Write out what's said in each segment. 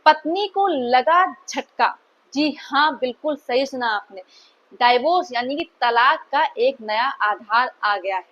पत्नी को लगा झटका। जी हाँ, बिल्कुल सही सुना आपने। डाइवोर्स यानी कि तलाक का एक नया आधार आ गया है।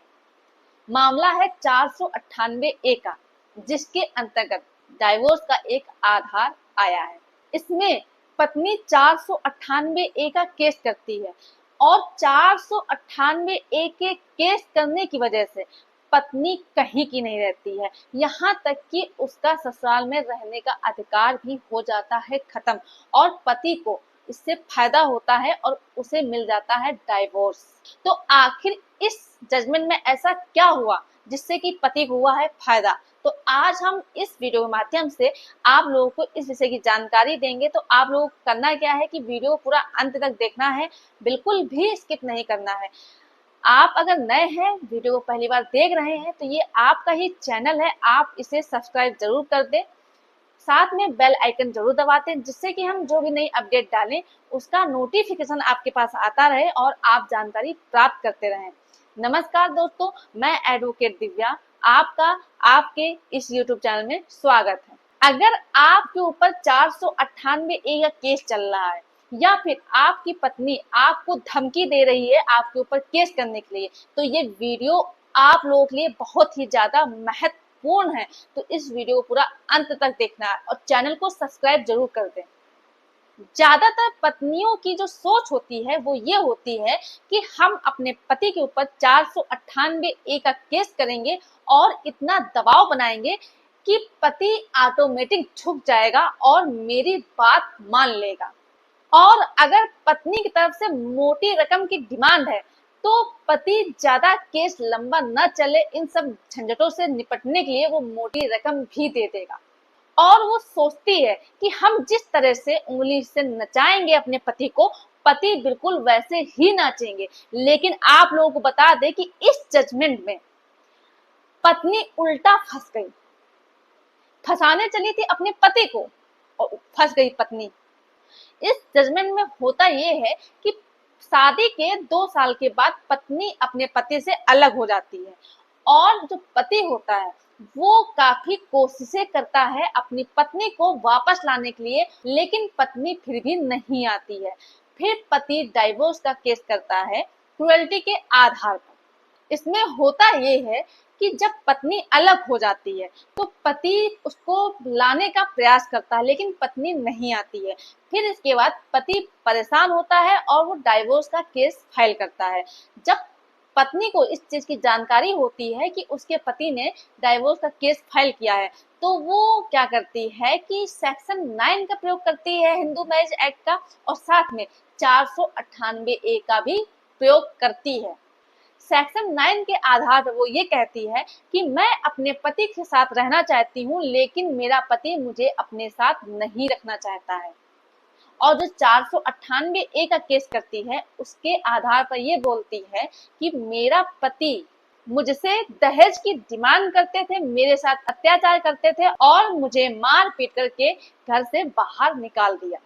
मामला है 498 ए का, जिसके अंतर्गत डाइवोर्स का एक आधार आया है। इसमें पत्नी 498 ए का केस करती है और 498 ए के केस करने की वजह से पत्नी कहीं की नहीं रहती है, यहाँ तक कि उसका ससुराल में रहने का अधिकार भी हो जाता है खत्म और पति को इससे फायदा होता है और उसे मिल जाता है डाइवोर्स। तो आखिर इस जजमेंट में ऐसा क्या हुआ जिससे कि पति को हुआ है फायदा? तो आज हम इस वीडियो के माध्यम से आप लोगों को इस विषय की जानकारी देंगे। तो आप लोगों को करना क्या है कि वीडियो पूरा अंत तक देखना है, बिल्कुल भी स्किप नहीं करना है। आप अगर नए हैं, वीडियो को पहली बार देख रहे हैं, तो ये आपका ही चैनल है, आप इसे सब्सक्राइब जरूर कर दें, साथ में बेल आइकन जरूर दबाते हैं, जिससे कि हम जो भी नई अपडेट डालें उसका नोटिफिकेशन आपके पास आता रहे और आप जानकारी प्राप्त करते रहें। नमस्कार दोस्तों, मैं एडवोकेट दिव्या, आपका आपके इस यूट्यूब चैनल में स्वागत है। अगर आपके ऊपर 498 का केस चल रहा है या फिर आपकी पत्नी आपको धमकी दे रही है आपके ऊपर केस करने के लिए, तो ये वीडियो आप लोगों के लिए बहुत ही ज्यादा महत्वपूर्ण है। तो इस वीडियो को पूरा अंत तक देखना है और चैनल को सब्सक्राइब जरूर कर दें। ज्यादातर पत्नियों की जो सोच होती है वो ये होती है कि हम अपने पति के ऊपर 498 का केस करेंगे और इतना दबाव बनाएंगे कि पति ऑटोमेटिक झुक जाएगा और मेरी बात मान लेगा। और अगर पत्नी की तरफ से मोटी रकम की डिमांड है तो पति ज्यादा केस लंबा न चले, इन सब झंझटों से निपटने के लिए वो मोटी रकम भी दे देगा। और वो सोचती है कि हम जिस तरह से उंगली से नचाएंगे अपने पति को, पति बिल्कुल वैसे ही नाचेंगे। लेकिन आप लोगों को बता दें कि इस जजमेंट में पत्नी उल्टा फंस गई। फंसाने चली थी अपने पति को और फंस गई पत्नी। इस जजमेंट में होता ये है कि शादी के 2 साल के बाद पत्नी अपने पति से अलग हो जाती है और जो पति होता है वो काफी कोशिशें करता है अपनी पत्नी को वापस लाने के लिए, लेकिन पत्नी फिर भी नहीं आती है। फिर पति डाइवोर्स का केस करता है क्रुएल्टी के आधार पर। इसमें होता ये है कि जब पत्नी अलग हो जाती है तो पति उसको लाने का प्रयास करता है, लेकिन पत्नी नहीं आती है। फिर इसके बाद पति परेशान होता है और वो डाइवोर्स का केस फाइल करता है। जब पत्नी को इस चीज की जानकारी होती है कि उसके पति ने डाइवोर्स का केस फाइल किया है, तो वो क्या करती है कि सेक्शन 9 का प्रयोग करती है हिंदू मैरिज एक्ट का, और साथ में 498 का भी प्रयोग करती है। सेक्शन 9 के आधार पर वो ये कहती है कि मैं अपने पति के साथ रहना चाहती हूँ, लेकिन मेरा पति मुझे अपने साथ नहीं रखना चाहता है। और जो 498 का केस करती है उसके आधार पर ये बोलती है कि मेरा पति मुझसे दहेज की डिमांड करते थे, मेरे साथ अत्याचार करते थे और मुझे मार पीट करके घर से बाहर निकाल दिया।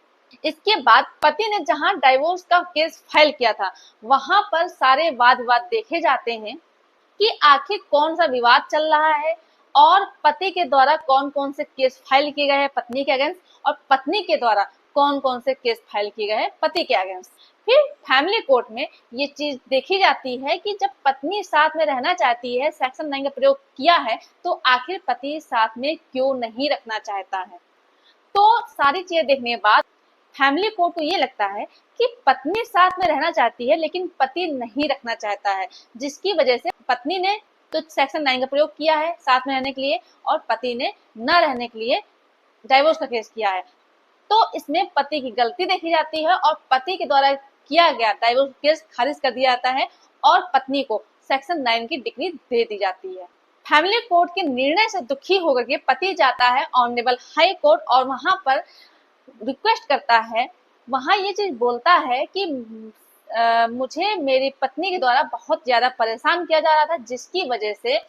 इसके बाद पति ने जहां डाइवोर्स का केस फाइल किया था वहां पर सारे वाद विवाद देखे जाते हैं कि आखिर कौन सा विवाद चल रहा है और पति के द्वारा कौन कौन से केस फाइल किए गए हैं पत्नी के अगेंस्ट, और पत्नी के द्वारा कौन कौन से केस फाइल किए गए हैं पति के अगेंस्ट। फिर फैमिली कोर्ट में ये चीज देखी जाती है कि जब पत्नी साथ में रहना चाहती है, सेक्शन 9 का प्रयोग किया है, तो आखिर पति साथ में क्यों नहीं रखना चाहता है। तो सारी चीजें देखने के बाद फैमिली कोर्ट को ये लगता है कि पत्नी साथ में रहना चाहती है लेकिन पति नहीं रखना चाहता है, जिसकी वजह से पत्नी ने तो सेक्शन 9 का प्रयोग किया है साथ में रहने के लिए और पति ने न रहने के लिए डाइवोर्स का केस किया है। तो इसमें पति की गलती देखी जाती है और पति के द्वारा किया गया डाइवोर्स केस खारिज कर दिया जाता है और पत्नी को सेक्शन 9 की डिग्री दे दी जाती है। फैमिली कोर्ट के निर्णय से दुखी होकर के पति जाता है ऑनरेबल हाई कोर्ट और वहां पर रिक्वेस्ट करता है, वहां ये चीज बोलता है कि मुझे मेरी पत्नी के द्वारा बहुत ज्यादा परेशान किया जा रहा था, जिसकी वजह से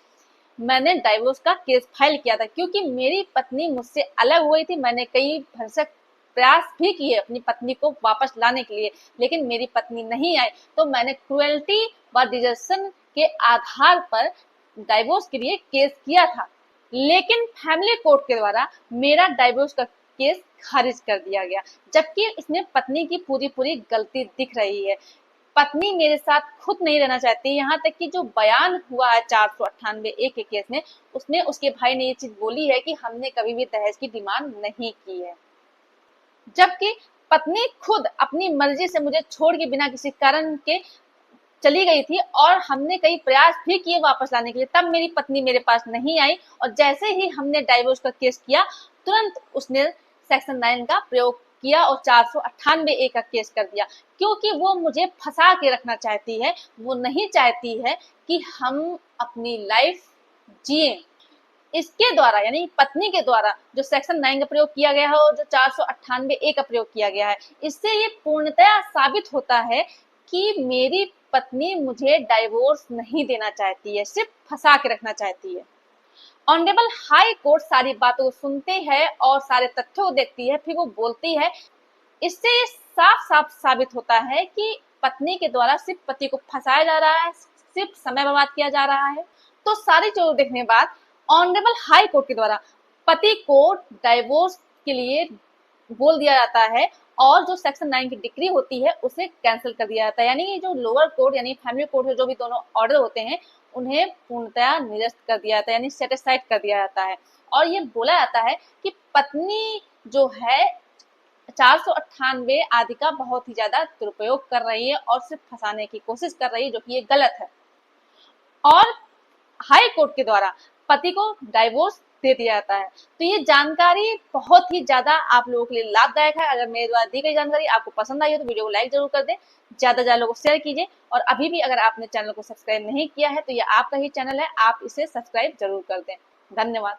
मैंने डाइवोर्स का केस फाइल किया था। क्योंकि मेरी पत्नी मुझसे अलग हुई थी, मैंने कई भरसक प्रयास भी किए अपनी पत्नी को वापस लाने के लिए, लेकिन मेरी पत्नी नहीं आई, तो मैंने क्रुएल्टी व डिजर्शन के आधार पर डाइवोर्स के लिए केस किया था। लेकिन फैमिली कोर्ट के द्वारा मेरा डाइवोर्स का केस खारिज कर दिया गया, जबकि इसमें पत्नी की पूरी पूरी गलती दिख रही है। पत्नी मेरे साथ खुद नहीं रहना चाहती, यहाँ तक कि जो बयान हुआ है 498A के केस में, उसमें उसके भाई ने ये चीज बोली है कि हमने कभी भी दहेज की डिमांड नहीं की है, जबकि पत्नी खुद अपनी मर्जी से मुझे छोड़ के बिना किसी कारण के चली गई थी और हमने कई प्रयास भी किए वापस लाने के लिए, तब मेरी पत्नी मेरे पास नहीं आई और जैसे ही हमने डाइवोर्स का केस किया तुरंत उसने सेक्शन 9 का प्रयोग किया और 498A का केस कर दिया, क्योंकि वो मुझे फंसा के रखना चाहती है। वो नहीं चाहती है कि हम अपनी लाइफ जिए। इसके द्वारा यानी पत्नी के द्वारा जो सेक्शन 9 का प्रयोग किया गया है और जो 498A का प्रयोग किया गया है, इससे ये पूर्णतया साबित होता है कि मेरी पत्नी मुझे डाइवोर्स नहीं देना चाहती है, सिर्फ फंसा के रखना चाहती है। ऑनरेबल हाई कोर्ट सारी बातों को सुनते हैं और सारे तथ्यों को देखती है, फिर वो बोलती है। इससे ये साफ साफ साबित होता है कि पत्नी के द्वारा सिर्फ पति को फंसाया जा रहा है, सिर्फ समय बर्बाद किया जा रहा है। तो सारी चीजों देखने के बाद ऑनरेबल हाई कोर्ट के द्वारा पति को डाइवोर्स के लिए बोल दिया जाता है और जो सेक्शन 9 की डिक्री होती है उसे कैंसिल कर दिया जाता है, यानी जो लोअर कोर्ट यानी फैमिली कोर्ट है, जो भी दोनों ऑर्डर होते हैं उन्हें पूर्णतया निरस्त कर दिया जाता है, यानी सेटिस्फाइड कर दिया जाता है। और ये बोला जाता है कि पत्नी जो है 498 आदि का बहुत ही ज्यादा दुरुपयोग कर रही है और सिर्फ फंसाने की कोशिश कर रही है, जो कि ये गलत है। और हाई कोर्ट के द्वारा पति को डाइवोर्स दे दिया जाता है। तो ये जानकारी बहुत ही ज्यादा आप लोगों के लिए लाभदायक है। अगर मेरे द्वारा दी गई जानकारी आपको पसंद आई हो तो वीडियो को लाइक जरूर कर दें, ज्यादा ज्यादा लोगों को शेयर कीजिए और अभी भी अगर आपने चैनल को सब्सक्राइब नहीं किया है तो ये आपका ही चैनल है, आप इसे सब्सक्राइब जरूर कर दें। धन्यवाद।